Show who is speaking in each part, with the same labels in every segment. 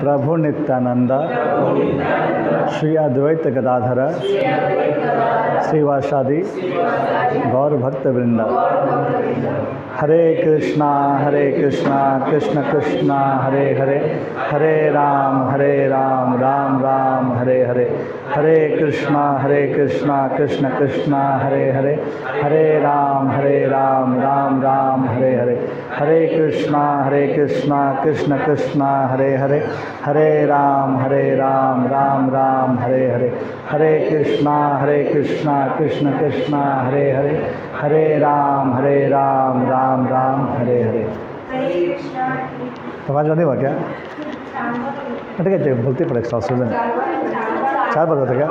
Speaker 1: प्रभु नित्यानंद श्री अद्वैत गदाधर श्रीवासादि गौर भक्त वृंद। हरे कृष्णा कृष्ण कृष्णा हरे हरे, हरे राम राम राम हरे हरे, हरे कृष्णा कृष्ण कृष्णा हरे हरे, हरे राम राम राम हरे हरे, हरे कृष्णा कृष्ण कृष्णा हरे हरे, हरे राम राम राम हरे हरे, हरे कृष्णा कृष्ण कृष्णा हरे हरे, हरे राम राम राम हरे हरे। समझ में नहीं हुआ क्या? ठीक है, बोलते पड़े ऑक्सीजन 4 बार होता क्या?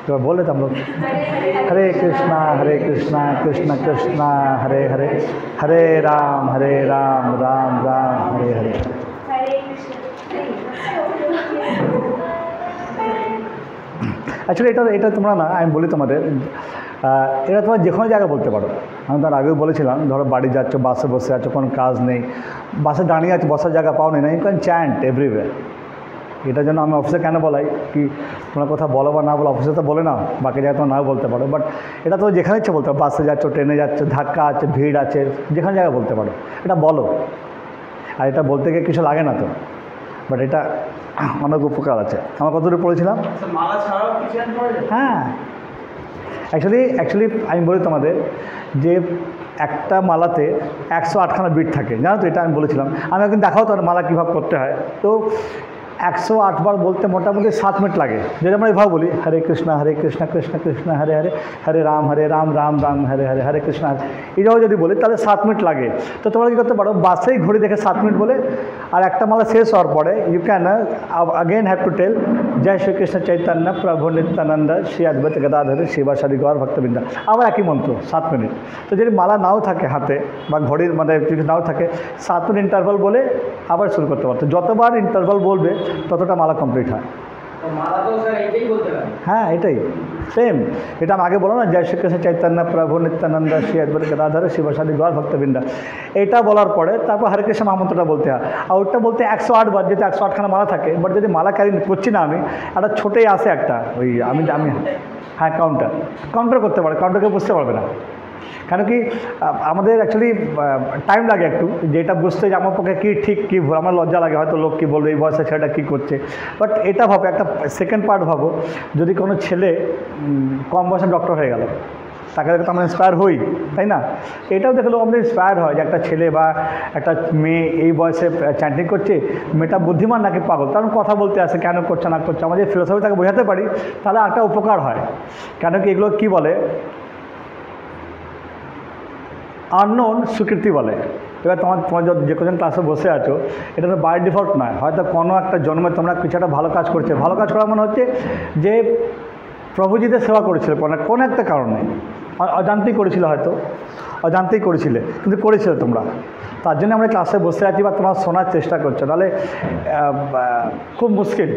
Speaker 1: तो बोल रहे थे हम लोग हरे कृष्णा कृष्ण कृष्णा हरे हरे, हरे राम राम राम हरे हरे। एक्चुअली এটা তোমরা না, আমি বলি তোমাদের এটা তোমরা যে কোনো জায়গায় বলতে পারো। আমি তার আগেও বলেছিলাম, ধরো বাড়ি যাচ্ছ, বাসে বসে আছো, কোনো কাজ নেই, বাসে দাঁড়িয়ে আছো, বসার জায়গা পাও না, ইউ ক্যান চ্যান্ট এভরিওয়্যার। এটার জন্য আমি অফিসে কেন বলাই কি তোমরা কথা বলো বা না বলো, অফিসে তো বলে নাও, বাকি জায়গায় তোমরা নাও বলতে পারো, বাট এটা তো যেখানে ইচ্ছে বলতে পারো। বাসে যাচ্ছ, ট্রেনে যাচ্ছ, ধাক্কা আছে, ভিড় আছে, যেখানে জায়গায় বলতে পারো, এটা বলো। আর এটা বলতে গিয়ে কিছু লাগে না তো, বাট এটা অনেক উপকার আছে। আমরা কতদূর পড়েছিলাম? হ্যাঁ, অ্যাকচুয়ালি আমি বলি তোমাদের যে একটা মালাতে 108খানা বিট থাকে, জানো তো? এটা আমি বলেছিলাম। আমি একদিন দেখাও তো মালা কীভাবে করতে হয়। তো 108 বার বলতে মোটামুটি 7 মিনিট লাগে। যদি আমরা এভাবে বলি হরে কৃষ্ণ কৃষ্ণ কৃষ্ণ হরে হরে, হরে রাম রাম রাম হরে হরে, হরে কৃষ্ণ এটাও যদি বলি তাহলে 7 মিনিট লাগে। তো তোমরা কী করতে পারো, বাসেই ঘড়ি দেখে 7 মিনিট বলে, আর একটা মালা শেষ হওয়ার পরে you can again have to tell Jai Shri Krishna Chaitanya प्रभु नित्यानंद श्री अद्वैत गदाधर शिवासादि गौर भक्तबृंद। আবার একই মন্ত্র 7 মিনিট। তো যদি মালা নাও থাকে হাতে বা ঘড়ির মানে যদি নাও থাকে, 7 মিনিট ইন্টারভাল বলে আবার শুরু করতে পারতো। যতবার ইন্টারভাল বলবে ততটা মালা কমপ্লিট হয়। হ্যাঁ, এটাই সেম। এটা আমি আগে বলো না, জয় শ্রীকৃষ্ণ চৈতন্য প্রভু নিত্যানন্দ শ্রী অদ্বৈত গদাধর শিবাসাদি গৌর ভক্তবৃন্দ। এটা বলার পরে তারপর হরে কৃষ্ণ মহামন্ত্রটা বলতে হয়। আর ওটা বলতে 108 বার, যেহেতু 108খানা মালা থাকে। বাট যদি মালা ক্যারি করছি না আমি, একটা ছোটোই আসে একটা, ওই আমি হ্যাঁ কাউন্টার করতে পারে, কাউন্টারকে বুঝতে পারবে না। কেন কি আমাদের অ্যাকচুয়ালি টাইম লাগে একটু, যেটা বুঝতে যে আমার পক্ষে কী ঠিক কী ভুল, আমার লজ্জা লাগে, হয়তো লোক কী বলবে, এই বয়সে ছেলেটা কী করছে। বাট এটা ভাবো, একটা সেকেন্ড পার্ট ভাবো, যদি কোনো ছেলে কম বয়সে ডক্টর হয়ে গেল, তাকে দেখে তো আমরা ইন্সপায়ার হই, তাই না? এটাও দেখলেও আমাদের ইন্সপায়ার হয় যে একটা ছেলে বা একটা মেয়ে এই বয়সে চ্যান্টিং করছে, মেয়েটা বুদ্ধিমান নাকি পাগল, কারণ কথা বলতে আসে, কেন করছে না করছে, আমাদের ফিলোসফি তাকে বোঝাতে পারি, তাহলে একটা উপকার হয়। কেন কি এগুলো কী বলে, আননোন স্বীকৃতি বলে। এবার তোমার যে কজন ক্লাসে বসে আছো, এটা তো বাই ডিফল্ট নয়, হয়তো কোনো একটা জন্মে তোমরা কিছু একটা ভালো কাজ করছে। ভালো কাজ করা মনে হচ্ছে যে প্রভুজিদের সেবা করেছিল কোনো একটা কারণে, অজান্তেই করেছিল, হয়তো অজান্তেই করেছিলে, কিন্তু করেছিলে তোমরা, তার জন্য আমরা ক্লাসে বসে আছি বা তোমরা শোনার চেষ্টা করছো। নাহলে খুব মুশকিল,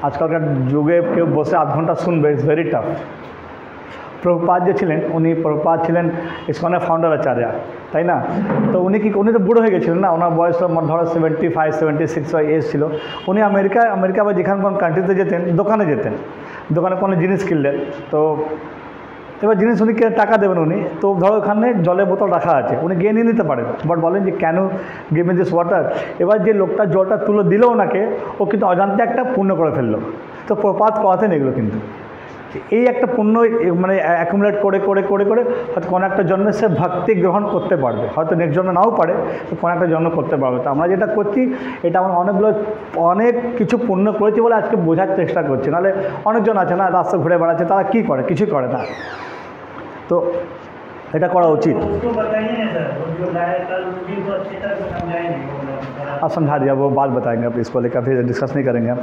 Speaker 1: আজকালকার যুগে কেউ বসে আধ ঘন্টা শুনবে, ইটস ভেরি টাফ। প্রভুপাদ যে ছিলেন, প্রভুপাদ ছিলেন ইসকনের ফাউন্ডার আচার্য, তাই না? তো উনি তো বুড়ো হয়ে গেছিলেন না, ওনার বয়স ধরো 75-76 এজ ছিল। উনি আমেরিকা বা যেখানে কোনো কান্ট্রিতে যেতেন, দোকানে কোনো জিনিস কিনলেন। তো এবার জিনিস উনি টাকা দেবেন উনি, তো ধরো ওখানে জলের বোতল রাখা আছে, উনি গিয়ে নিয়ে নিতে পারেন, বাট বলেন যে কেন গিভ মি দিস ওয়াটার। এবার যে লোকটা জলটা তুলে দিল ওনাকে, ও কিন্তু অজান্তে একটা পুণ্য করে ফেললো। তো প্রপাত করাতেন এগুলো, কিন্তু এই একটা পুণ্য মানে অ্যাকুমুলেট করে করে করে করে হয়তো কোনো একটা জন্মে সে ভক্তি গ্রহণ করতে পারবে, হয়তো নেক্সট জন্মে নাও পারে, তো কোনো একটা জন্ম করতে পারবে। তো আমরা যেটা করছি, এটা আমরা অনেক কিছু পুণ্য করেছি বলে আজকে বোঝার চেষ্টা করছি। নাহলে অনেকজন আছে না, রাস্তা ঘুরে বেড়াচ্ছে, তারা কী করে, কিছুই করে না। তো এটা করা উচিত। आप समझा दिया, वो बात बताएंगे आप इसको लेकर, फिर डिस्कस नहीं करेंगे हम।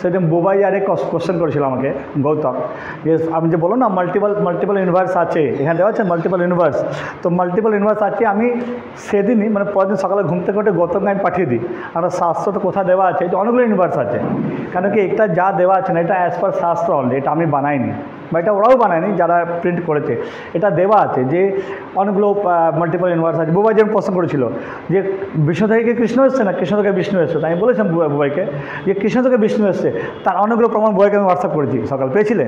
Speaker 1: সেদিন বুবাই আর এক কোশ্চেন করেছিল আমাকে, গৌতম, যে আমি যে বলো না মাল্টিপল ইউনিভার্স আছে, এখানে দেওয়া আছে মাল্টিপল ইউনিভার্স। তো মাল্টিপল ইউনিভার্স আছে, আমি সেদিনই মানে পরের দিন সকালে ঘুম থেকে উঠে গৌতমকে আমি পাঠিয়ে দিই, আমরা শাস্ত্র কোথায় দেওয়া আছে যে অনেকগুলো ইউনিভার্স আছে। কেন কি এটা যা দেওয়া আছে না, এটা অ্যাজ পার শাস্ত্র অনলি, এটা আমি বানাইনি। বা এটা ওরাও বানায়নি যারা প্রিন্ট করেছে, এটা দেওয়া আছে যে অনেকগুলো মাল্টিপল ইউনিভার্স আছে। বুবাই যেমন প্রশ্ন করেছিল যে বিষ্ণু থেকে কি কৃষ্ণ এসছে না কৃষ্ণ থেকে বিষ্ণু এসছে, তাই আমি বলেছিলাম বুবাইকে যে কৃষ্ণ থেকে বিষ্ণু এসছে, তার অনেকগুলো প্রমাণ বুবাইকে আমি হোয়াটসঅ্যাপ করেছি সকাল, পেয়েছিলে?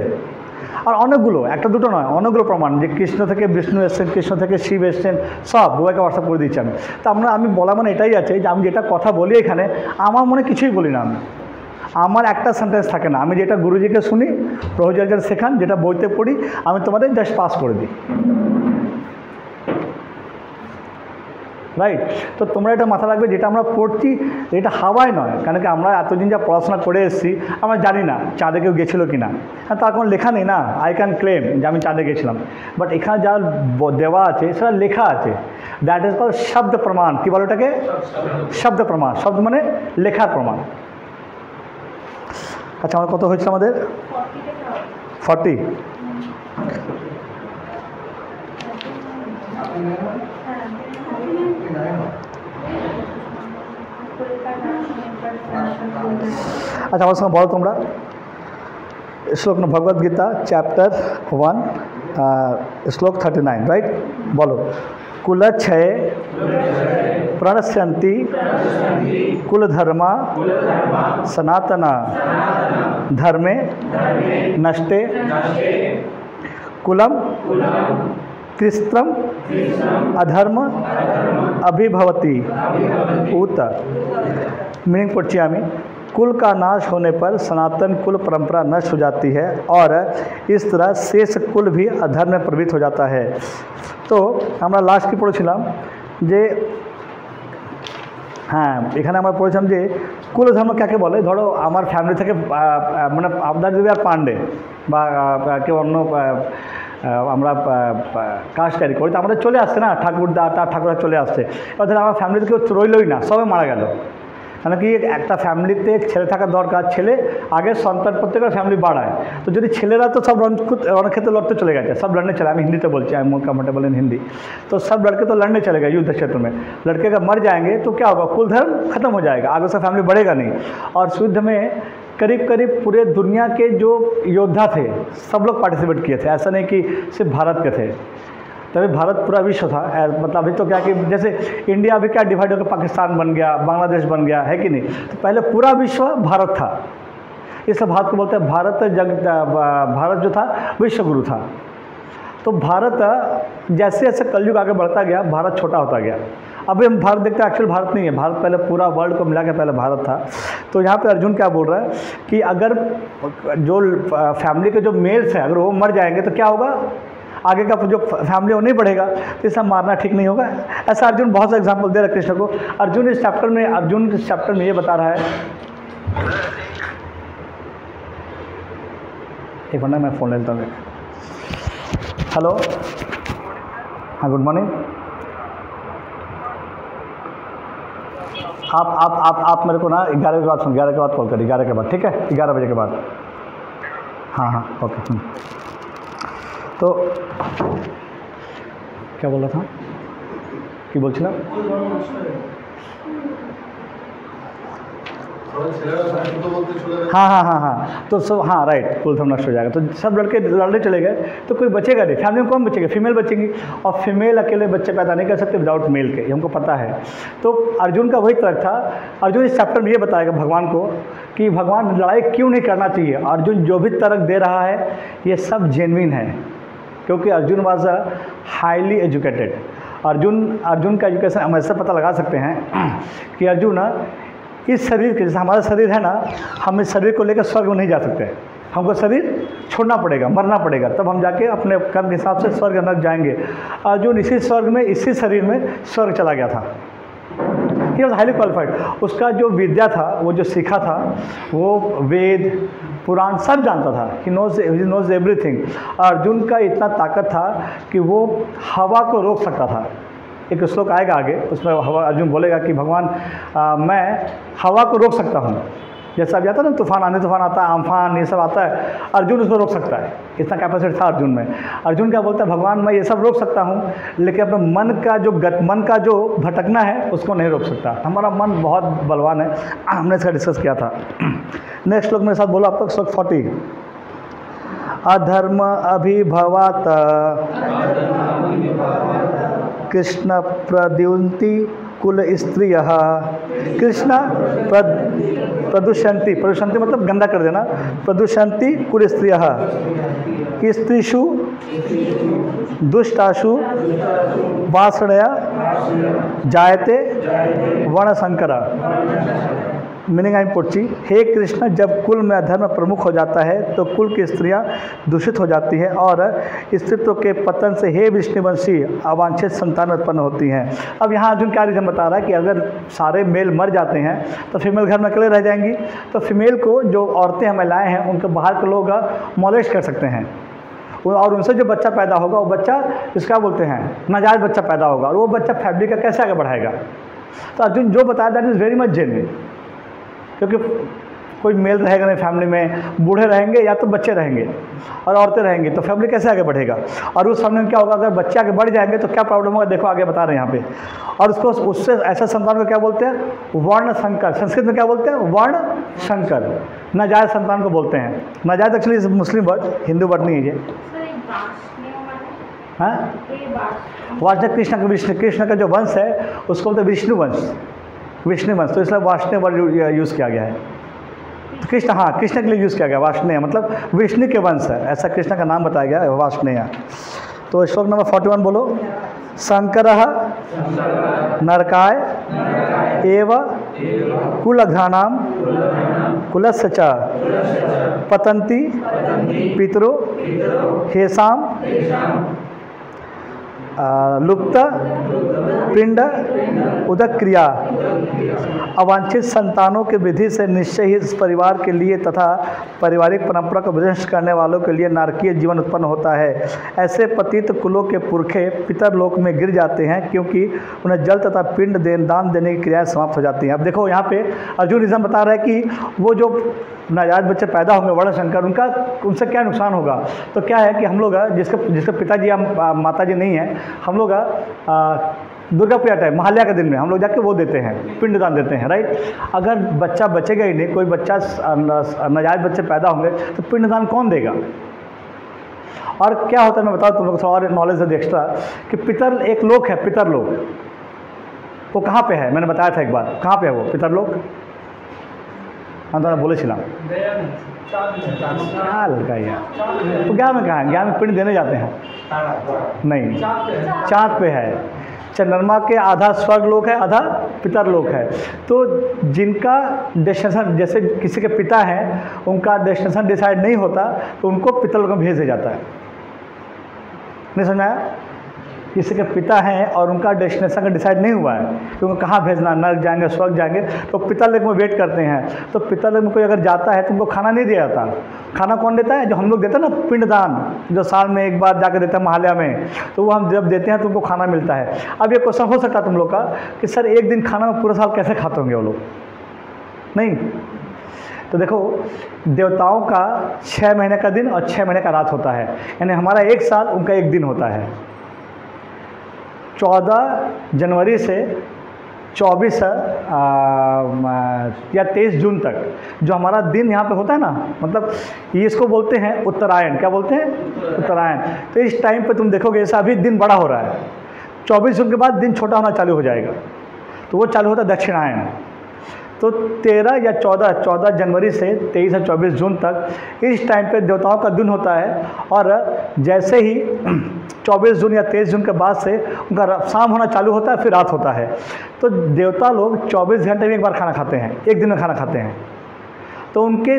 Speaker 1: আর অনেকগুলো, একটা দুটো নয়, অনেকগুলো প্রমাণ যে কৃষ্ণ থেকে বিষ্ণু এসছেন, কৃষ্ণ থেকে শিব এসছেন, সব বুবাইকে হোয়াটসঅ্যাপ করে দিচ্ছি আমি। তা আমি বলা মানে এটাই আছে যে আমি যেটা কথা বলি এখানে আমার মনে কিছুই বলি না, আমি আমার একটা সেন্টেন্স থাকে না, আমি যেটা গুরুজিকে শুনি, প্রভুজি শেখান, যেটা বইতে পড়ি, আমি তোমাদের জাস্ট পাস করে দিই, রাইট? তো তোমরা এটা মাথা রাখবে, যেটা আমরা পড়ছি এটা হাওয়ায় নয়, কারণ কি আমরা এতদিন যা পড়াশোনা করে এসেছি আমরা জানি না চাঁদে কেউ গেছিলো কি না, হ্যাঁ তার কোনো লেখা নেই না, আই ক্যান ক্লেম যে আমি চাঁদে গেছিলাম, বাট এখানে যা দেওয়া আছে সেটা লেখা আছে, দ্যাট ইজ কল শব্দ প্রমাণ। কী বলো এটাকে? শব্দ প্রমাণ। শব্দ মানে লেখার প্রমাণ। আচ্ছা, আমার কত হয়েছিল? আমাদের 40। अच्छा আমার সঙ্গে বলো তোমরা শ্লোক ভগবদ গীতা চ্যাপ্টার 1 শ্লোক 39, রাইট? বলো। कुलक्षय प्रणश्यन्ति कुलधर्मा सनातना धर्मे नष्टे कुलम कृस्त्रम अधर्म अभिभवति उत। मीनिंग पढ़िए हमें। कुल का नाश होने पर सनातन कुल परंपरा नष्ट हो जाती है और इस तरह शेष कुल भी अधर्म में प्रवृत्त हो जाता है। तो আমরা লাস্ট কি পড়েছিলাম যে হ্যাঁ এখানে আমরা পড়েছিলাম যে কুলধর্ম কাকে বলে। ধরো আমার ফ্যামিলি থেকে মানে আপনার যদি আর পান্ডে বা কেউ অন্য আমরা কাজ ক্যারি করি, তো আমাদের চলে আসছে না, ঠাকুরদা তার ঠাকুরা চলে আসছে, এবার ধরো আমার ফ্যামিলিতে কেউ রইলই না, সবাই মারা গেল। কেন কি একটা ফ্যামিলিতে ছেলে থাকা দরকার, ছেলে আগে সন্তান প্রত্যেকের ফ্যামিলি বাড়ায়। তো যদি ছেলেরা তো सब रणक्षेत्र लड़ते चले गए, सब लड़ने चले, मैं हिंदी तो बोलती हूँ, मोर कम्फर्टेबल इन हिंदी, तो सब लड़के तो लड़ने चले गए युद्ध क्षेत्र में। लड़के अगर मर जाएंगे तो क्या होगा? कुल धर्म खत्म हो जाएगा, आगे से फैमिली बढ़ेगा नहीं। और इस युद्ध में करीब करीब पूरे दुनिया के जो योद्धा थे सब लोग पार्टिसिपेट किए थे, ऐसा नहीं कि सिर्फ भारत के थे। तभी भारत पूरा विश्व था, मतलब अभी तो क्या कि जैसे इंडिया अभी क्या डिवाइड होकर पाकिस्तान बन गया, बांग्लादेश बन गया, है कि नहीं? तो पहले पूरा विश्व भारत था, इसलिए भारत को बोलते हैं भारत जो था विश्व गुरु था। तो भारत जैसे जैसे कलयुग आगे बढ़ता गया भारत छोटा होता गया। अभी हम भारत देखते हैं, एक्चुअल भारत नहीं है, भारत पहले पूरा वर्ल्ड को मिला के पहले भारत था। तो यहाँ पे अर्जुन क्या बोल रहा है कि अगर जो फैमिली के जो मेल्स हैं अगर वो मर जाएंगे तो क्या होगा? आगे का जो फैमिली वो नहीं बढ़ेगा, तो इसे मारना ठीक नहीं होगा। ऐसा अर्जुन बहुत सा एग्जाम्पल दे रहा है कृष्ण को। अर्जुन इस चैप्टर में ये बता रहा है। एक मिनट मैं फ़ोन लेता हूँ। हेलो, हाँ गुड मॉर्निंग। आप मेरे को ना 11 के बाद सुन, 11 के बाद कॉल करिए, 11 के बाद, ठीक है? 11 बजे के बाद। हाँ हाँ ओके। तो क्या बोल रहा था कि बोलছিলাম? हाँ तो सब हाँ राइट, कुल धर्म नष्ट हो जाएगा। तो सब लड़के लड़ने चले गए तो कोई बचेगा नहीं, फैमिली में कौन बचेगा? फीमेल बचेंगी, और फीमेल अकेले बच्चे पैदा नहीं कर सकते विदाउट मेल के, ये हमको पता है। तो अर्जुन का वही तर्क था। अर्जुन इस चैप्टर में ये बताएगा भगवान को कि भगवान लड़ाई क्यों नहीं करना चाहिए। अर्जुन जो भी तर्क दे रहा है ये सब जेन्युइन है, क्योंकि Arjun was a highly educated. Arjun का एजुकेशन हम ऐसे पता लगा सकते हैं कि अर्जुन इस शरीर के, जैसे हमारा शरीर है ना, हम इस शरीर को लेकर स्वर्ग में नहीं जा सकते, हमको शरीर छोड़ना पड़ेगा, मरना पड़ेगा, तब हम जाके अपने कर्म के हिसाब से स्वर्ग नरक जाएंगे। अर्जुन इसी स्वर्ग में, इसी शरीर में स्वर्ग चला गया था। He was highly qualified. उसका जो विद्या था, वो जो सीखा था, वो वेद पुराण सब जानता था। He knows everything. अर्जुन का इतना ताकत था कि वो हवा को रोक सकता था। एक श्लोक आएगा आगे, उसमें अर्जुन बोलेगा कि भगवान मैं हवा को रोक सकता हूँ। जैसा अब जाता है ना तूफान आता है, आमफान ये सब आता है, अर्जुन उसको रोक सकता है, इतना कैपेसिटी था अर्जुन में। अर्जुन क्या बोलता है? भगवान मैं ये सब रोक सकता हूँ, लेकिन अपने मन का जो भटकना है उसको नहीं रोक सकता। हमारा मन बहुत बलवान है, हमने इसका डिस्कस किया था। नेक्स्ट श्लोक मेरे साथ बोलो आप तक, श्लोक 40। अधर्म अभिभवात कृष्ण प्रद्युन्ति कुल स्त्रियः। कृष्ण प्रदुष्यन्ति, प्रदुष्यन्ति मतलब गंदा कर देना, प्रदुष्यन्ति कुल स्त्रियः स्त्रीषु दुष्टाशु वासणया जायते वर्णशंकर। मीनिंग आई पोची, हे कृष्ण, जब कुल में अधर्म प्रमुख हो जाता है तो कुल की स्त्रियां दूषित हो जाती हैं और स्त्रीत्व के पतन से हे विष्णुवंशी अवांछित संतान उत्पन्न होती हैं। अब यहाँ अर्जुन क्या रीज़न बता रहा है कि अगर सारे मेल मर जाते हैं तो फीमेल घर में अकेले रह जाएंगी, तो फीमेल को जो औरतें हमें लाए हैं उनको बाहर के लोग मॉलेस्ट कर सकते हैं और उनसे जो बच्चा पैदा होगा वो बच्चा इसका बोलते हैं नाजायज़ बच्चा पैदा होगा और वो बच्चा फैमिली का कैसे आगे बढ़ाएगा। तो अर्जुन जो बताया that is very much genuine, क्योंकि कोई मेल रहेगा नहीं फैमिली में, बूढ़े रहेंगे या तो बच्चे रहेंगे और औरतें रहेंगी, तो फैमिली कैसे आगे बढ़ेगा। और उस फैमिली में क्या होगा, अगर बच्चे आगे बढ़ जाएंगे तो क्या प्रॉब्लम होगा, देखो आगे बता रहे हैं यहाँ पे। और उसको उससे ऐसा संतान को क्या बोलते हैं, वर्ण संकर। संस्कृत में क्या बोलते हैं, वर्ण संकर, नाजायज़ संतान को बोलते हैं। नाजायज़ एक्चुअली मुस्लिम वर्ड, हिंदू वर्ड नहीं है ये। हाँ, वासुदेव कृष्ण का जो वंश है उसको बोलते हैं विष्णु वंश, विष्णु वंश, तो इसलिए वासुदेव वर्ड यूज़ किया गया है। तो कृष्ण, हाँ, कृष्ण के लिए यूज़ किया गया वासुदेव, मतलब विष्णु के वंश है, ऐसा कृष्ण का नाम बताया गया है वासुदेव। तो श्लोक नंबर 41 बोलो। शंकरः नरकाय एव कुलघ्राणां कुलस्य च पतन्ति पितरो हेषां लुप्त पिंड उदक्रिया। अवांछित संतानों के विधि से निश्चय ही इस परिवार के लिए तथा पारिवारिक परंपरा को विनष्ट करने वालों के लिए नारकीय जीवन उत्पन्न होता है। ऐसे पतित कुलों के पुरखे पितरलोक में गिर जाते हैं क्योंकि उन्हें जल तथा पिंड दान देने की क्रियाएं समाप्त हो जाती हैं। अब देखो यहाँ पे अर्जुन रीज़न बता रहा है कि वो जो नाजायज़ बच्चे पैदा होंगे वर्णशंकर, उनसे क्या नुकसान होगा। तो क्या है कि हम लोग जिसके पिताजी या माताजी नहीं है, हम लोग दुर्गा पूजा टाइम महालया के दिन में हम लोग जाके वो देते हैं, पिंडदान देते हैं, राइट। अगर बच्चा बचेगा ही नहीं, कोई बच्चा नाजायज़ बच्चे पैदा होंगे तो पिंडदान कौन देगा। और क्या होता है मैं बताऊँ तुम लोग को और नॉलेज है एक्स्ट्रा, कि पितर एक लोक है, पितर लोक, वो कहाँ पे है, मैंने बताया था एक बार, कहाँ पे है वो पितर लोक। हाँ तो बोले छिला तो क्या में कहाँ है, ज्ञान में पिंड देने जाते हैं, नहीं, चाँद पे है। चंद्रमा के आधा स्वर्ग लोक है, आधा पितर लोक है। तो जिनका डेस्टिनेशन, जैसे किसी के पिता हैं, उनका डेस्टिनेशन डिसाइड नहीं होता तो उनको पितर लोक में भेज दिया जाता है। नहीं समझ आया, किसी के पिता हैं और उनका डेस्टिनेशन का डिसाइड नहीं हुआ है तो उनको कहाँ भेजना, नर्क जाएंगे स्वर्ग जाएंगे, तो पितरलोक में वेट करते हैं। तो पितरलोक में कोई अगर जाता है तो उनको खाना नहीं दिया जाता। खाना कौन देता है, जो हम लोग देते हैं ना पिंडदान, जो साल में एक बार जाकर देते हैं महालया में, तो वो हम जब देते हैं तो उनको खाना मिलता है। अब ये क्वेश्चन हो सकता है तुम लोग का कि सर एक दिन खाना में पूरा साल कैसे खाते होंगे वो लोग, नहीं। तो देखो देवताओं का 6 महीने का दिन और 6 महीने का रात होता है, यानी हमारा एक साल उनका एक दिन होता है। 14 जनवरी से 24 या 23 जून तक जो हमारा दिन यहाँ पे होता है ना, मतलब ये इसको बोलते हैं उत्तरायण। क्या बोलते हैं, उत्तरायण। तो इस टाइम पे तुम देखोगे ऐसा अभी दिन बड़ा हो रहा है, 24 जून के बाद दिन छोटा होना चालू हो जाएगा, तो वो चालू होता है दक्षिणायन। तो 13 या 14 जनवरी से 23 या 24 जून तक इस टाइम पे देवताओं का दिन होता है। और जैसे ही 24 जून या 23 जून के बाद से उनका शाम होना चालू होता है, फिर रात होता है। तो देवता लोग 24 घंटे में एक बार खाना खाते हैं, एक दिन में खाना खाते हैं। तो उनके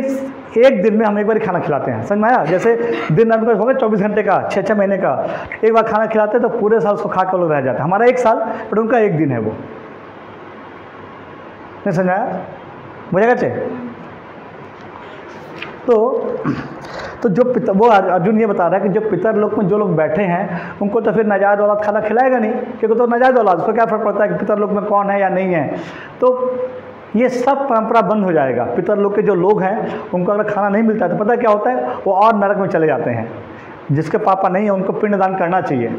Speaker 1: एक दिन में हम एक बार खाना खिलाते हैं, समझ में आया। जैसे दिन रात हो गया 24 घंटे का, 6-6 महीने का, एक बार खाना खिलाते हैं तो पूरे साल उसको खा के लोग रह जाते हैं। हमारा एक साल बट उनका एक दिन है, वो नहीं समझाया, बुझेगा चे। तो जो पितर, वो अर्जुन ये बता रहा है कि जो पितर लोक में जो लोग बैठे हैं उनको तो फिर नाजायज़ औलाद खाना खिलाएगा नहीं, क्योंकि तो नाजायज़ औलाद, उसको क्या फ़र्क पड़ता है कि पितर लोक में कौन है या नहीं है। तो ये सब परंपरा बंद हो जाएगा। पितर लोक के जो लोग हैं उनको अगर खाना नहीं मिलता है तो पता है क्या होता है, वो और नरक में चले जाते हैं। जिसके पापा नहीं है उनको पिंडदान करना चाहिए।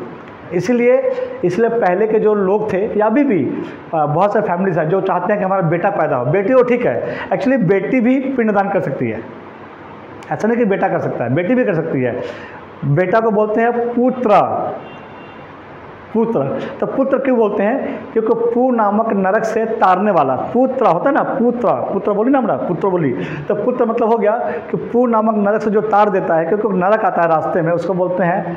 Speaker 1: इसलिए पहले के जो लोग थे या अभी भी बहुत सारे फैमिलीज हैं जो चाहते हैं कि हमारा बेटा पैदा हो। बेटी हो ठीक है, एक्चुअली बेटी भी पिंडदान कर सकती है, ऐसा नहीं कि बेटा कर सकता है, बेटी भी कर सकती है। बेटा को बोलते हैं पुत्र, पुत्र। तो पुत्र क्यों बोलते हैं? क्योंकि पू नामक नरक से तारने वाला, पुत्र होता है ना, पुत्र, पुत्र बोली ना हमरा, पुत्र बोली, तो पुत्र मतलब हो गया कि पू नामक नरक से जो तार देता है, क्योंकि नरक आता है रास्ते में, उसको बोलते हैं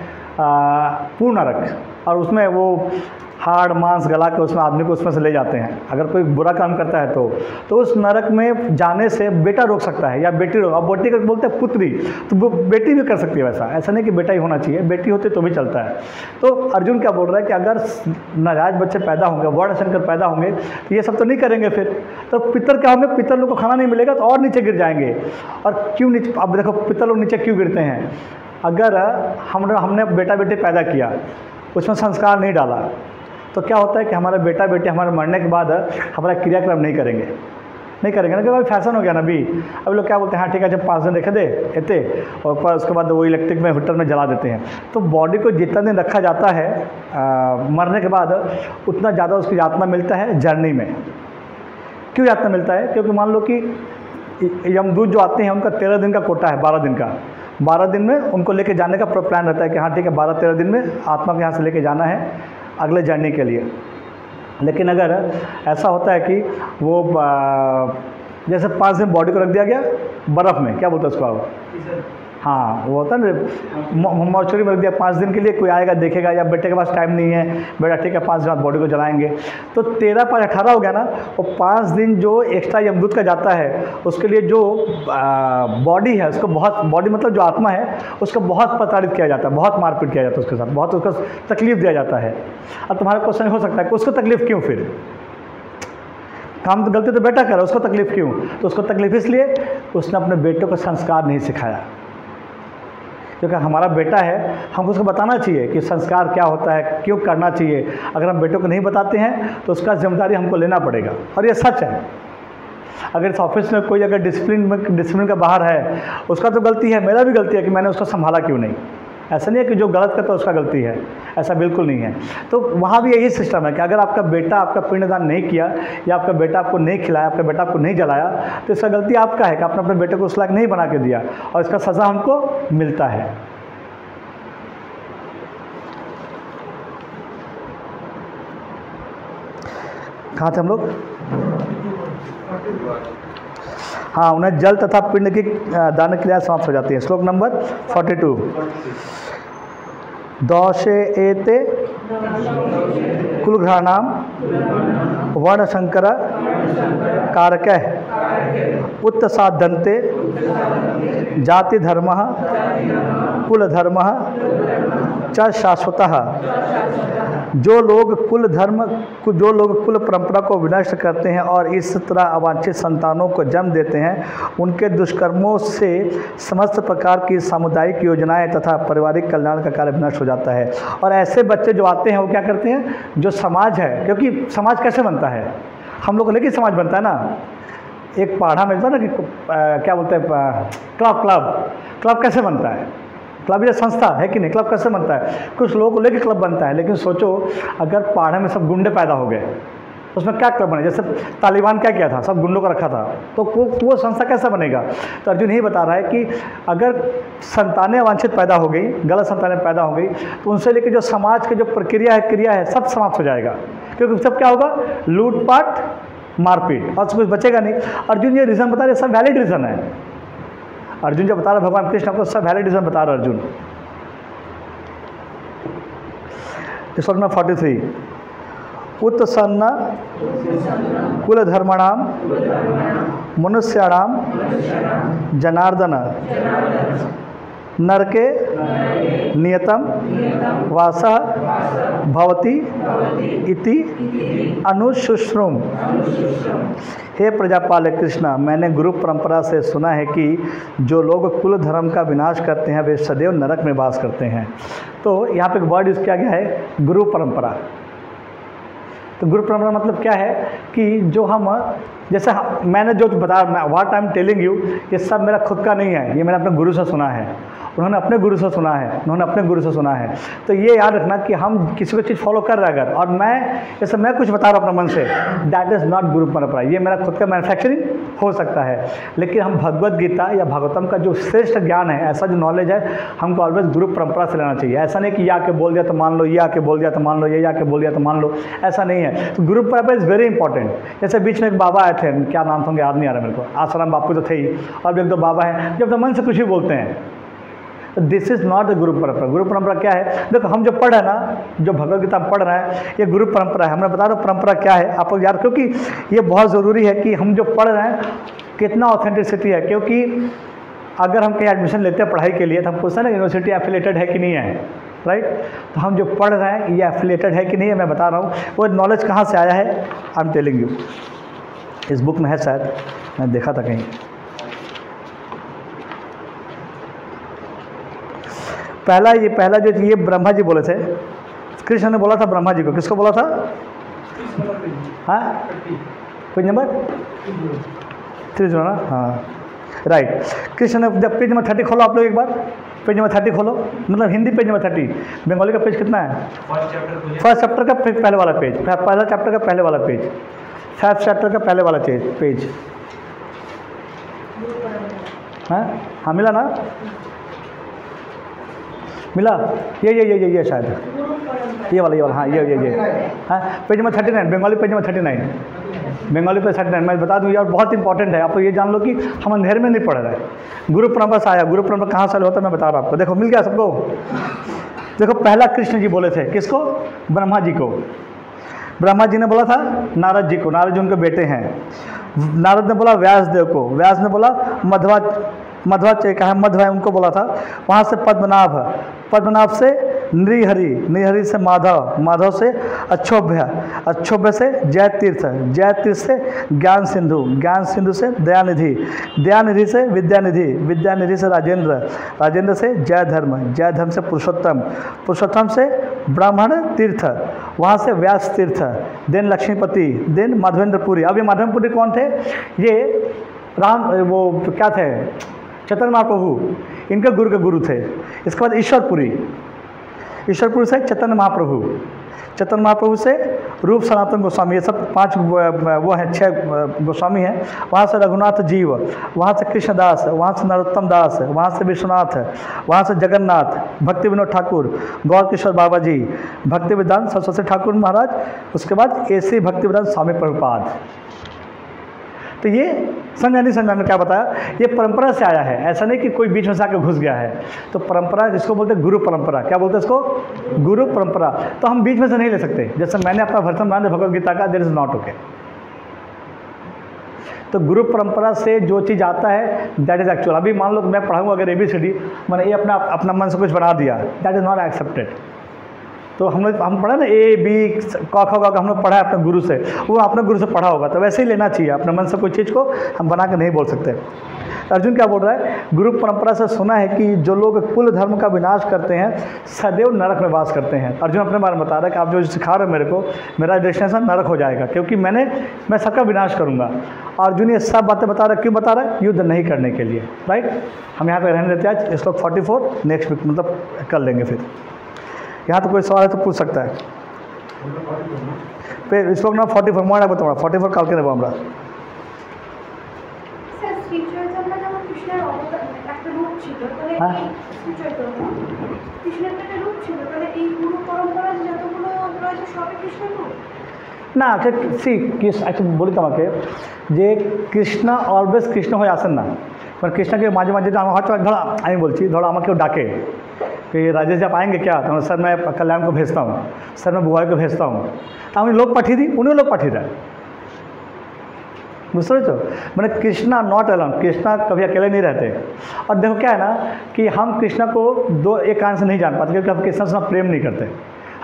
Speaker 1: पू नरक। और उसमें वो हाड़ मांस गला के उसमें आदमी को उसमें से ले जाते हैं, अगर कोई बुरा काम करता है तो उस नरक में जाने से बेटा रोक सकता है या बेटी रोक। अब बेटी को बोलते हैं पुत्री, तो वो बेटी भी कर सकती है वैसा, ऐसा नहीं कि बेटा ही होना चाहिए, बेटी होती तो भी चलता है। तो अर्जुन क्या बोल रहा है कि अगर नाजायज बच्चे पैदा होंगे, वर्ण शंकर पैदा होंगे, तो ये सब तो नहीं करेंगे फिर, तो पितर क्या होंगे, पितर लोग को खाना नहीं मिलेगा तो और नीचे गिर जाएंगे। और क्यों नीचे, अब देखो पितर लोग नीचे क्यों गिरते हैं? अगर हमने बेटा बेटी पैदा किया, उसमें संस्कार नहीं डाला, तो क्या होता है कि हमारा बेटा बेटी हमारे मरने के बाद हमारा क्रियाक्रम नहीं करेंगे ना, कि भाई फैशन हो गया ना अभी। अब लोग क्या बोलते हैं, हाँ ठीक है, जब 5 दिन रखे दे इतने, और उसके बाद वो इलेक्ट्रिक में हीटर में जला देते हैं। तो बॉडी को जितना दिन रखा जाता है मरने के बाद, उतना ज़्यादा उसकी यातना मिलता है जर्नी में। क्यों यातना मिलता है? क्योंकि मान लो कि यमदूत जो आते हैं उनका 13 दिन का कोटा है, 12 दिन का, 12 दिन में उनको लेके जाने का प्लान रहता है कि हाँ ठीक है 12-13 दिन में आत्मा को यहाँ से लेके जाना है अगले जर्नी के लिए। लेकिन अगर ऐसा होता है कि वो जैसे 5 दिन बॉडी को रख दिया गया बर्फ़ में, क्या बोलते हैं उसको आप, हाँ वो होता है ना, मॉर्चरी में रख दिया 5 दिन के लिए, कोई आएगा देखेगा, या बेटे के पास टाइम नहीं है, बेटा ठीक है 5 दिन बाद बॉडी को जलाएंगे, तो 13 5 18 हो गया ना। वो 5 दिन जो एक्स्ट्रा यमदूत का जाता है, उसके लिए जो बॉडी है उसको बहुत, बॉडी मतलब जो आत्मा है उसको बहुत प्रताड़ित किया जाता है, बहुत मारपीट किया जाता है उसके साथ, बहुत उसको तकलीफ दिया जाता है। अब तुम्हारा क्वेश्चन हो सकता है कि उसको तकलीफ क्यों, फिर काम तो गलती तो बेटा करे, उसको तकलीफ क्यों? तो उसको तकलीफ इसलिए उसने अपने बेटे को संस्कार नहीं सिखाया। क्योंकि हमारा बेटा है, हमको उसको बताना चाहिए कि संस्कार क्या होता है, क्यों करना चाहिए। अगर हम बेटे को नहीं बताते हैं तो उसका जिम्मेदारी हमको लेना पड़ेगा, और ये सच है। अगर इस ऑफिस में कोई अगर डिसिप्लिन का बाहर है, उसका तो गलती है, मेरा भी गलती है कि मैंने उसको संभाला क्यों नहीं। ऐसा नहीं है कि जो गलत करता है उसका गलती है, ऐसा बिल्कुल नहीं है। तो वहाँ भी यही सिस्टम है कि अगर आपका बेटा आपका पिंडदान नहीं किया, या आपका बेटा आपको नहीं खिलाया, आपका बेटा आपको नहीं जलाया, तो इसका गलती आपका है कि आपने अपने बेटे को उस लायक नहीं बना के दिया, और इसका सज़ा हमको मिलता है। कहाँ थे हम लोग? हाँ, उन्हें जल तथा पिंड की दान क्रिया समाप्त हो जाती है। श्लोक नंबर 42। दौशे एते कुलघ्राणाम वर्णशंकर कारकः उत्सादन्ते जाति धर्म कुल धर्म च शाश्वतः। जो लोग कुल परंपरा को विनष्ट करते हैं और इस तरह अवांछित संतानों को जन्म देते हैं, उनके दुष्कर्मों से समस्त प्रकार की सामुदायिक योजनाएं तथा पारिवारिक कल्याण का कार्य विनष्ट हो जाता है। और ऐसे बच्चे जो आते हैं वो क्या करते हैं, जो समाज है, क्योंकि समाज कैसे बनता है, हम लोग को लेकिन समाज बनता है ना। एक पढ़ा मिलता है ना कि क्या बोलते हैं, क्लब कैसे बनता है? क्लब या संस्था है कि नहीं, क्लब कैसे बनता है? कुछ लोगों को लेकर क्लब बनता है। लेकिन सोचो अगर पहाड़ में सब गुंडे पैदा हो गए, उसमें क्या क्लब बने? जैसे तालिबान क्या किया था, सब गुंडों को रखा था, तो वो संस्था कैसा बनेगा? तो अर्जुन यही बता रहा है कि अगर संतानें अवांछित पैदा हो गई, गलत संतानें पैदा हो गई, तो उनसे लेकर जो समाज की जो प्रक्रिया है, क्रिया है, सब समाप्त हो जाएगा। क्योंकि सब क्या होगा, लूटपाट मारपीट, और कुछ बचेगा नहीं। अर्जुन ये रीज़न बता रहे, सब वैलिड रीज़न है। अर्जुन जब बता रहा भगवान कृष्ण आपको सब वैलिड रीज़न बता रहा अर्जुन। श्लोक नंबर 43। उत्सन्न कुलधर्मणाम मनुष्याणाम जनार्दन नरके नियतम वासः भवति इति अनुशुश्रुम। हे प्रजापालक कृष्ण, मैंने गुरु परंपरा से सुना है कि जो लोग कुल धर्म का विनाश करते हैं वे सदैव नरक में वास करते हैं। तो यहाँ पे एक वर्ड यूज़ किया गया है, गुरु परंपरा। तो गुरु परंपरा मतलब क्या है कि जो हम, जैसे मैंने जो बता, what I am telling you, ये सब मेरा खुद का नहीं है, ये मैंने अपने गुरु से सुना है। उन्होंने अपने गुरु से सुना है, उन्होंने अपने गुरु से सुना है। तो ये याद रखना कि हम किसी को चीज़ फॉलो कर रहे हैं अगर, और जैसे मैं कुछ बता रहा हूँ अपने मन से, दैट इज़ नॉट गुरु परंपरा, ये मेरा खुद का मैन्युफैक्चरिंग हो सकता है। लेकिन हम भगवद गीता या भागवतम का जो श्रेष्ठ ज्ञान है, ऐसा जो नॉलेज है, हमको ऑलवेज गुरु परंपरा से लेना चाहिए। ऐसा नहीं कि ये आके बोल दिया तो मान लो, ये आके बोल दिया तो मान लो, ये आके बोल दिया तो मान लो, ऐसा नहीं है। तो गुरु परंपरा इज़ वेरी इंपॉर्टेंट। जैसे बीच में एक बाबा आए थे, क्या नाम था उनका याद नहीं आ रहा मेरे को, आसाराम बापू तो थे ही, और एक दो बाबा हैं जब तो मन से कुछ भी बोलते हैं। तो दिस इज़ नॉट द गुरु परंपरा। गुरु परंपरा क्या है? देखो हम जो पढ़ रहे हैं ना, जो भगवद गीता हम पढ़ रहे हैं, ये गुरु परंपरा है। मैं बता रहा हूँ परंपरा क्या है आप लोग याद, क्योंकि ये बहुत ज़रूरी है कि हम जो पढ़ रहे हैं कितना ऑथेंटिसिटी है। क्योंकि अगर हम कहीं एडमिशन लेते हैं पढ़ाई के लिए तो हम पूछते हैं ना यूनिवर्सिटी एफिलेटेड है कि नहीं है, राइट? तो हम जो पढ़ रहे हैं ये एफिलेटेड है कि नहीं है, मैं बता रहा हूँ। वो नॉलेज कहाँ से आया है, आई एम टेलिंग यू। इस बुक में है शायद, मैं देखा था कहीं। पहला जो ये ब्रह्मा जी बोले थे, कृष्ण ने बोला था ब्रह्मा जी को। किसको बोला था? हाँ, पेज नंबर 3 ना, हाँ राइट। कृष्ण ने, जब पेज नंबर 30 खोलो आप लोग एक बार, पेज नंबर 30 खोलो, मतलब हिंदी पेज नंबर 30, बंगाली का पेज कितना है? फर्स्ट चैप्टर का पहले वाला पेज, पहला चैप्टर का पहले वाला पेज, फर्स्ट चैप्टर का पहले वाला पेज। हाँ मिला ना, मिला? ये शायद ये वाला, हाँ ये हाँ, page number 39, Bengali page number 39, Bengali पे 39। मैं बता दूँ यार, बहुत इंपॉर्टेंट है। आप ये जान लो कि हम अंधेरे में नहीं पढ़ रहे हैं। गुरु परंपरा से आया, गुरु परंपरा कहाँ से होता है मैं बता रहा हूँ आपको। देखो मिल गया सबको। देखो पहला कृष्ण जी बोले थे, किसको? ब्रह्मा जी को। ब्रह्मा जी ने बोला था नारद जी को, नारद जी उनके बेटे हैं। नारद ने बोला व्यास देव को, व्यास ने बोला मध्वाचार्य कहा मध्व है उनको बोला था। वहाँ से पद्मनाभ से नृहरि से माधव से अच्छोभ्य से जयतीर्थ से ज्ञान सिंधु से दयानिधि से विद्यानिधि से राजेंद्र से जयधर्म से पुरुषोत्तम से ब्राह्मण तीर्थ, वहाँ से व्यास तीर्थ, देन लक्ष्मीपति, देन माधवेंद्रपुरी। अब ये माधवेंद्रपुरी कौन थे? ये राम, वो क्या थे, चैतन्य महाप्रभु, इनके गुरु के गुरु थे। इसके बाद ईश्वरपुरी से चैतन्य महाप्रभु से रूप सनातन गोस्वामी, ये सब 5 वो हैं, 6 गोस्वामी हैं। वहाँ से रघुनाथ जीव, वहाँ से कृष्णदास, वहाँ से नरोत्तम दास, वहाँ से विश्वनाथ, वहाँ से जगन्नाथ, भक्ति विनोद ठाकुर, गौर किशोर बाबा जी, भक्ति वेदांत सरस्वती ठाकुर महाराज, उसके बाद ऐसे भक्ति वेदांत स्वामी प्रभुपाद। तो ये समझा नहीं समझा, मैं क्या बताया, ये परंपरा से आया है। ऐसा नहीं कि कोई बीच में से आकर घुस गया है। तो परंपरा जिसको बोलते हैं गुरु परंपरा, क्या बोलते हैं इसको? गुरु परंपरा। तो हम बीच में से नहीं ले सकते। जैसे मैंने अपना वर्तन मान भगवद गीता का, देयर इज नॉट ओके। तो गुरु परंपरा से जो चीज़ आता है दैट इज एक्चुअल। अभी मान लो मैं पढ़ाऊँ अगर ABCD, मैंने ये अपना मन से कुछ बना दिया, दैट इज़ नॉट एक्सेप्टेड। तो हम पढ़ा ना A B क ख ग हम लोग पढ़ा है अपने गुरु से, वो अपने गुरु से पढ़ा होगा, तो वैसे ही लेना चाहिए। अपने मन से कोई चीज़ को हम बना के नहीं बोल सकते। अर्जुन क्या बोल रहा है? गुरु परंपरा से सुना है कि जो लोग कुल धर्म का विनाश करते हैं सदैव नरक में वास करते हैं। अर्जुन अपने बारे में बता रहा है कि आप जो सिखा रहे हो मेरे को, मेरा डेस्टिनेशन नरक हो जाएगा, क्योंकि मैं सबका विनाश करूँगा। अर्जुन ये सब बातें बता रहा है, क्यों बता रहा है? युद्ध नहीं करने के लिए, राइट। हम यहाँ पर रहने देते हैं आज, श्लोक 44 नेक्स्ट वीक मतलब कर लेंगे। फिर यहाँ तो कोई सवाल है तो पूछ सकता है। श्लोक ना 44 मैं बताऊँगा, 44 কালকে নেব আমরা।
Speaker 2: স্যার শ্রী চৈতন্য যেমন কৃষ্ণের একটা রূপ ছিল, তাহলে এই শ্রী চৈতন্য কৃষ্ণের একটা রূপ ছিল, তাহলে এই গুরু পরম্পরা যতগুলো রয়েছে সবই কৃষ্ণের রূপ
Speaker 1: না। আচ্ছা বলি তোমাকে যে কৃষ্ণ অলওয়েজ কৃষ্ণ হয়ে আসেন না। মানে কৃষ্ণকে মাঝে মাঝে হয়তো ধরো আমি বলছি, ধরো আমাকে কেউ ডাকে कि राजेश जी आप आएंगे क्या? तो सर मैं कल्याण को भेजता हूँ, सर मैं बुआई को भेजता हूँ। तो हमें लोग पाठी दी, उन्हें लोग पाठी रहा है। बुझ रहे हो? मैंने कृष्णा नॉट अलोन, कृष्णा कभी अकेले नहीं रहते। और देखो क्या है ना कि हम कृष्णा को एक कारण से नहीं जान पाते, क्योंकि हम कृष्णा से प्रेम नहीं करते।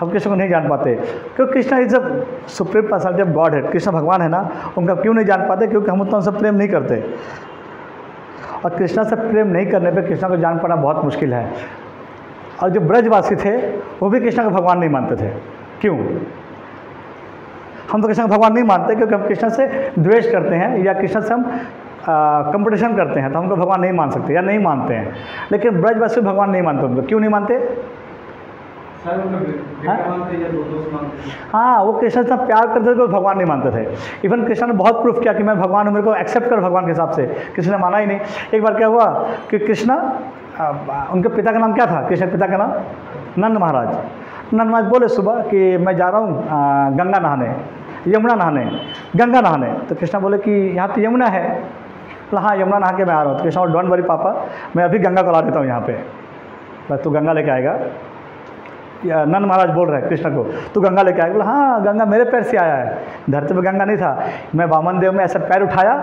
Speaker 1: हम कृष्ण को नहीं जान पाते क्योंकि Krishna is a supreme personality of God है। कृष्ण भगवान है ना, उनका क्यों नहीं जान पाते? क्योंकि हम उतना उनसे प्रेम नहीं करते। और कृष्णा से प्रेम नहीं करने पर कृष्णा को जान पाना बहुत मुश्किल है। और जो ब्रजवासी थे वो भी कृष्ण को भगवान नहीं मानते थे। क्यों? हम तो कृष्ण को भगवान नहीं मानते क्योंकि हम कृष्ण से द्वेष करते हैं, या कृष्ण से हम कंपटीशन करते हैं तो हमको भगवान नहीं मान सकते या नहीं मानते हैं, लेकिन ब्रजवासी भगवान नहीं मानते उनको। क्यों नहीं मानते? हाँ, वो कृष्ण से प्यार करते थे, भगवान नहीं मानते थे। इवन कृष्ण ने बहुत प्रूफ किया कि मैं भगवान हूँ, मेरे को एक्सेप्ट कर भगवान के हिसाब से। कृष्ण ने माना ही नहीं। एक बार क्या हुआ कि कृष्ण, उनके पिता का नाम क्या था? कृष्ण के पिता का नाम नंद महाराज। नंद महाराज बोले सुबह कि मैं जा रहा हूँ गंगा नहाने, यमुना नहाने, गंगा नहाने। तो कृष्ण बोले कि यहाँ तो यमुना है। बोला हाँ, यमुना नहा के मैं आ रहा हूँ। तो कृष्ण बोले डोंट वरी पापा, मैं अभी गंगा को ला देता हूँ यहाँ पे, तू गंगा लेके आएगा। नंद महाराज बोल रहे हैं कृष्ण को, तू गंगा लेके आएगा। बोला हाँ, गंगा मेरे पैर से आया है, धरती पे गंगा नहीं था। मैं वामन देव में ऐसा पैर उठाया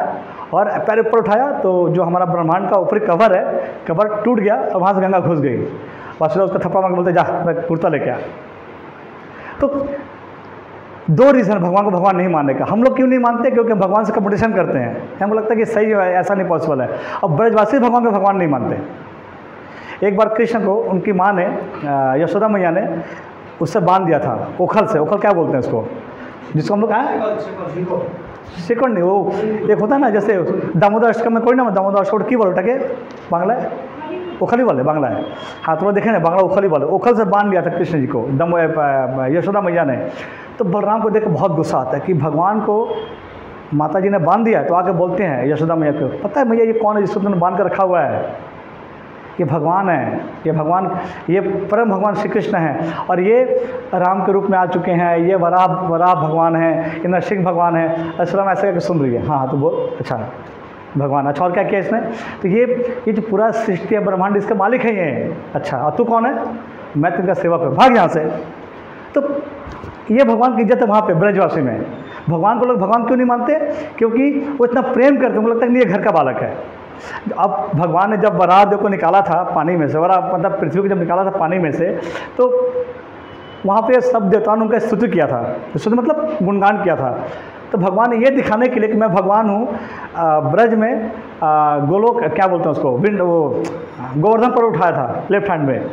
Speaker 1: और पैर ऊपर उठाया तो जो हमारा ब्रह्मांड का ऊपरी कवर है, कवर टूट गया और वहाँ से गंगा घुस गई। बस उसका थप्पड़ मार के बोलते जा, मैं कुर्ता लेके आ। तो दो रीज़न भगवान को भगवान नहीं मानने का। हम लोग क्यों नहीं मानते? क्योंकि भगवान से कंपटीशन करते हैं। हमको लगता है कि सही है, ऐसा नहीं पॉसिबल है। और ब्रजवासी भगवान को भगवान नहीं मानते। एक बार कृष्ण को उनकी माँ ने, यशोदा मैया ने उससे बांध दिया था, ओखल से। ओखल क्या बोलते हैं उसको, जिसको हम लोग शिकड़ नहीं, वो एक होता है ना, जैसे दामोदर अष्टकम में कोई ना दामोदर अष्टकम की बोल उठा के बांग्ला ओखली बोले, बांग्ला है। हाँ, तो देखे ना, बांग्ला ओखली बोले। ओखल से बांध दिया था कृष्ण जी को यशोदा मैया ने। तो बलराम को देख के बहुत गुस्सा आता है कि भगवान को माता जी ने बांध दिया। तो आके बोलते हैं यशोदा मैया को, पता है मैया ये कौन है जिसको तुमने बांध कर रखा हुआ है? ये भगवान है, ये भगवान, ये परम भगवान श्री कृष्ण हैं और ये राम के रूप में आ चुके हैं। ये वराह भगवान है, ये नरसिंह भगवान है। असलम ऐसे करके सुन रही है। हाँ, तो बोल अच्छा भगवान। अच्छा, और क्या किया इसने? तो ये जो पूरा सृष्टि है, ब्रह्मांड, इसके मालिक है ये। अच्छा, और तू कौन है? मैं तुमका सेवक हूँ, भाग यहाँ से। तो ये भगवान की इज्जत है वहाँ पे ब्रजवासी में। भगवान को लोग भगवान क्यों नहीं मानते? क्योंकि वो इतना प्रेम करते हैं, उनको लगता है कि ये घर का बालक है। अब भगवान ने जब वराह देव को निकाला था पानी में से, वराह मतलब पृथ्वी को जब निकाला था पानी में से, तो वहाँ पे सब देवताओं ने उनका स्तुति किया था। स्तुति मतलब गुणगान किया था। तो भगवान ने ये दिखाने के लिए कि मैं भगवान हूँ, ब्रज में गोलोक क्या बोलते हैं उसको, विंड, वो गोवर्धन पर उठाया था लेफ्ट हैंड में।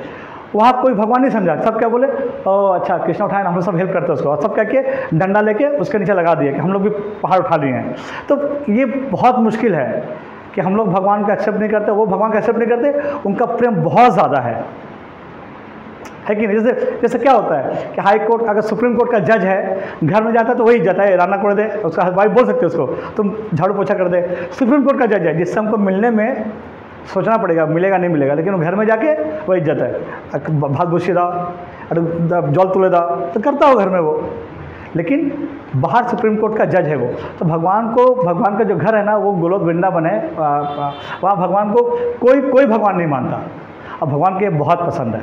Speaker 1: वहाँ कोई भगवान नहीं समझा। सब क्या बोले, ओ अच्छा कृष्ण उठाए ना, हम लोग सब हेल्प करते हैं उसको। और सब क्या किए, डंडा लेके उसके नीचे लगा दिए कि हम लोग भी पहाड़ उठा लिए हैं। तो ये बहुत मुश्किल है कि हम लोग भगवान को एक्सेप्ट नहीं करते, वो भगवान को एक्सेप्ट नहीं करते। उनका प्रेम बहुत ज़्यादा है कि नहीं? जैसे क्या होता है कि हाई कोर्ट, अगर सुप्रीम कोर्ट का जज है, घर में जाता है तो वही इज्जत है, राना कर दे, उसका वाइफ बोल सकते उसको, तुम झाड़ू पोछा कर दे। सुप्रीम कोर्ट का जज है जिससे हमको मिलने में सोचना पड़ेगा मिलेगा नहीं मिलेगा, लेकिन वो घर में जाके वही इज्जत है। भात भूसी दाओ, जल तुले दाओ, तो करता हो घर में वो। लेकिन बाहर सुप्रीम कोर्ट का जज है वो। तो भगवान का जो घर है ना, वो गोलोक वृंदावन है। वहाँ भगवान को कोई भगवान नहीं मानता। और भगवान के बहुत पसंद है।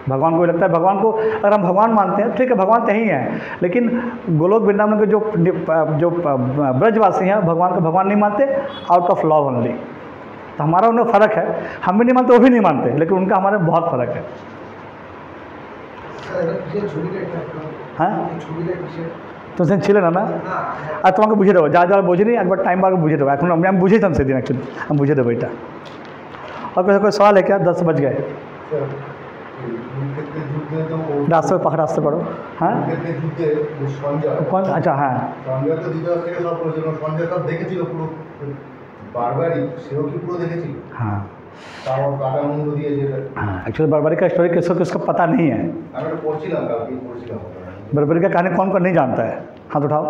Speaker 1: भगवान को लगता है, भगवान को अगर हम भगवान मानते हैं, ठीक है भगवान तो ही हैं, लेकिन गोलोक वृंदावन के जो ब्रजवासी हैं भगवान को भगवान नहीं मानते, आउट ऑफ लव ओनली। तो हमारा उनमें फ़र्क है, हम भी नहीं मानते, वो भी नहीं मानते, लेकिन उनका हमारे बहुत फ़र्क है। हाँ, तुमसे छिले ना আর তোমাকে বুঝিয়ে দেবো, যা যা বুঝিনি একবার টাইম পার বুঝিয়ে দেবো। এখন আমি বুঝিয়েছিলাম সেদিন, অ্যাকচুয়ালি আমি বুঝিয়ে দেবো এটা। और कोई सवाल है क्या? 10 बज गए। रास्ते पकड़, रास्ते पढ़ो। हाँ कौन? अच्छा हाँ, हाँ हाँ, एक्चुअली बर्बरी का स्टोरी किसको पता नहीं है। बर्बरी का कहानी कौन नहीं जानता है? हाथ उठाओ।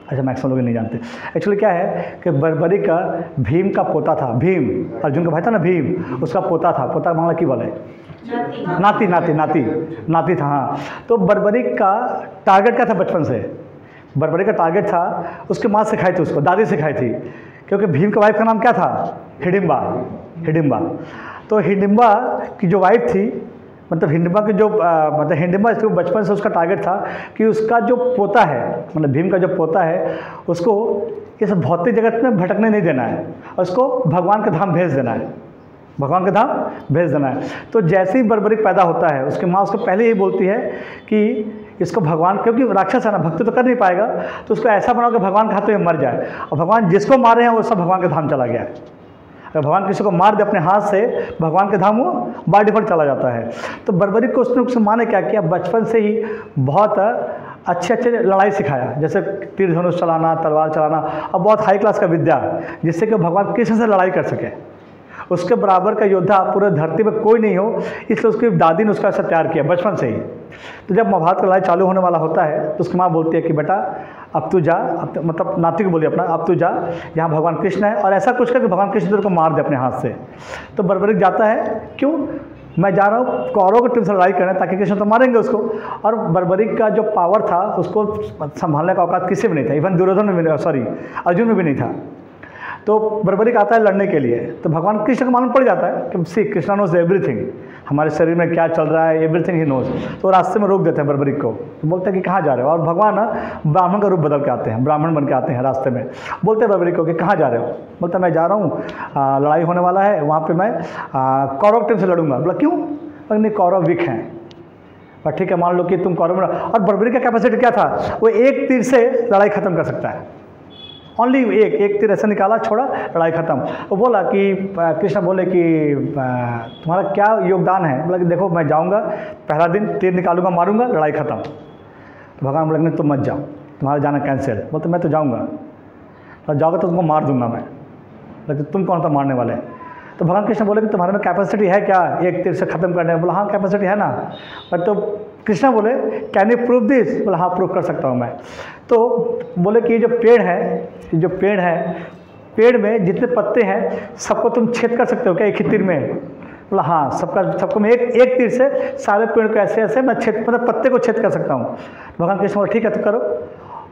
Speaker 1: अच्छा, मैक्सिमम लोग नहीं जानते। एक्चुअली क्या है कि बर्बरी का भीम का पोता था। भीम अर्जुन का भाई था ना, भीम उसका पोता था। पोता मामला की बोले, नाती था। हाँ, तो बर्बरी का टारगेट क्या था बचपन से? बर्बरी का टारगेट था, उसकी माँ सिखाई थी उसको, दादी सिखाई थी। क्योंकि भीम का वाइफ का नाम क्या था? हिडिम्बा। तो हिडिम्बा की जो वाइफ थी, मतलब हिडिम्बा की जो हिडिम्बा इसको बचपन से उसका टारगेट था कि उसका जो पोता है, मतलब भीम का जो पोता है, उसको इस भौतिक जगत में भटकने नहीं देना है, उसको भगवान के धाम भेज देना है, भगवान के धाम भेज देना है। तो जैसे ही बर्बरिक पैदा होता है, उसकी माँ उसको पहले यही बोलती है कि इसको भगवान, क्योंकि राक्षस है ना, भक्ति तो कर नहीं पाएगा, तो उसको ऐसा बनाओ कि भगवान के हाथों में मर जाए। और भगवान जिसको मारे हैं वो सब भगवान के धाम चला गया है। अगर भगवान किसी को मार दे अपने हाथ से, भगवान के धाम वो बाय डिफॉल्ट चला जाता है। तो बर्बरिक को उसने माँ ने क्या किया, बचपन से ही बहुत अच्छे अच्छे लड़ाई सिखाया, जैसे तीर धनुष चलाना, तलवार चलाना, और बहुत हाई क्लास का विद्या, जिससे कि भगवान कृष्ण से लड़ाई कर सके। उसके बराबर का योद्धा पूरे धरती में कोई नहीं हो, इसलिए उसकी दादी ने उसका ऐसा तैयार किया बचपन से ही। तो जब महाभारत का लड़ाई चालू होने वाला होता है तो उसकी माँ बोलती है कि बेटा अब तू जा, मतलब नाती को बोली अपना, अब तू जा, यहाँ भगवान कृष्ण है, और ऐसा कुछ कर कि भगवान कृष्ण तेरे को मार दे अपने हाथ से। तो बर्बरिक जाता है, क्यों? मैं जा रहा हूँ कौरवों की टीम से लड़ाई करने, ताकि कृष्ण तो मारेंगे उसको। और बर्बरिक का जो पावर था उसको संभालने का औकात किसी में नहीं था, इवन दुर्योधन में भी, सॉरी अर्जुन में भी नहीं था। तो बर्बरिक आता है लड़ने के लिए, तो भगवान कृष्ण को मालूम पड़ जाता है कि सी कृष्णा नोज एवरीथिंग, हमारे शरीर में क्या चल रहा है, एवरीथिंग ही नोज। तो रास्ते में रोक देते हैं बर्बरिक को, तो बोलते हैं कि कहाँ जा रहे हो? और भगवान ब्राह्मण का रूप बदल के आते हैं, ब्राह्मण बन के आते हैं रास्ते में। बोलते हैं बर्बरिक को कि कहाँ जा रहे हो? बोलता मैं जा रहा हूँ, लड़ाई होने वाला है, वहाँ पर मैं कौरव टीम से लड़ूंगा। बोला क्यों? नहीं, कौरव वीक हैं। पर ठीक है, मान लो कि तुम कौरव में। और बर्बरिक का कैपेसिटी क्या था? वो एक तीर से लड़ाई खत्म कर सकता है, ओनली एक तीर ऐसे निकाला, छोड़ा, लड़ाई खत्म। वो बोला कि कृष्ण बोले कि तुम्हारा क्या योगदान है? बोला कि देखो मैं जाऊंगा, पहला दिन तीर निकालूंगा, मारूंगा, लड़ाई खत्म। तो भगवान बोले नहीं तुम मत जाओ, तुम्हारा जाना कैंसिल। बोलते मैं तो जाऊंगा, तो जाओगे तो तुमको मार दूंगा मैं। लेकिन तुम कौन था मारने वाले? तो भगवान कृष्ण बोले कि तुम्हारे में कैपेसिटी है क्या एक तीर से खत्म करने? बोला हाँ कैपेसिटी है ना। पर तो कृष्ण बोले कैन यू प्रूव दिस? बोला हाँ प्रूव कर सकता हूँ मैं। तो बोले कि ये जो पेड़ है, पेड़ में जितने पत्ते हैं सबको तुम छेद कर सकते हो क्या एक ही तीर में? बोला हाँ, सबको मैं एक तीर से सारे पेड़ को ऐसे ऐसे मैं मतलब पत्ते को छेद कर सकता हूँ। भगवान कृष्ण बोले ठीक है तो करो।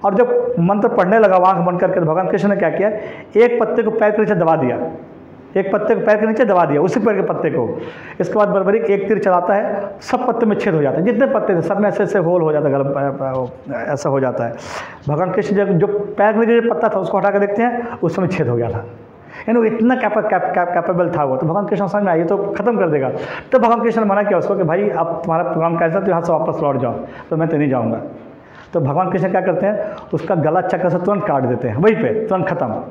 Speaker 1: और जब मंत्र पढ़ने लगा आँख बंद करके, तो भगवान कृष्ण ने क्या किया, एक पत्ते को पैर के नीचे दबा दिया, एक पत्ते को पैर के नीचे दबा दिया, उसी पेड़ के पत्ते को। इसके बाद बर्बरिक एक तीर चलाता है, सब पत्ते में छेद हो जाता है, जितने पत्ते थे सब में ऐसे ऐसे होल हो जाता है, ऐसा हो जाता है। भगवान कृष्ण जो पैर के नीचे जो पत्ता था उसको हटा कर देखते हैं, उसमें छेद हो गया था। यानी इतना कैपेबल था वो। तो भगवान कृष्ण समझ में आया ये तो खत्म कर देगा। तो भगवान कृष्ण ने मना किया उसको कि भाई अब तुम्हारा प्रोग्राम कैसा, तो यहाँ से वापस लौट जाओ। तो मैं तो नहीं जाऊँगा। तो भगवान कृष्ण क्या करते हैं, उसका गला चक्कर से तुरंत काट देते हैं, वहीं पे तुरंत खत्म।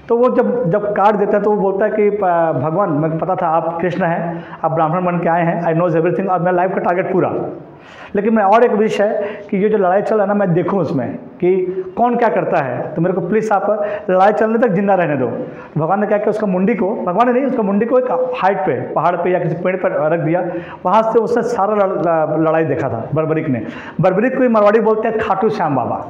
Speaker 1: तो वो जब काट देता है तो वो बोलता है कि भगवान मैं पता था आप कृष्ण हैं, आप ब्राह्मण बन के आए हैं, आई नोज एवरीथिंग, और मेरा लाइफ का टारगेट पूरा। लेकिन मैं और एक विश है कि ये जो लड़ाई चल रहा है ना, मैं देखूं उसमें कि कौन क्या करता है, तो मेरे को प्लीज़ आप लड़ाई चलने तक जिंदा रहने दो। तो भगवान ने क्या किया, उसका मुंडी को, भगवान ने नहीं, उसका मुंडी को एक हाइट पे, पहाड़ पे या किसी पेड़ पर रख दिया। वहाँ से उसने सारा लड़ाई देखा था बर्बरिक ने। बर्बरिक को मरवाड़ी बोलते हैं खाटू श्याम बाबा।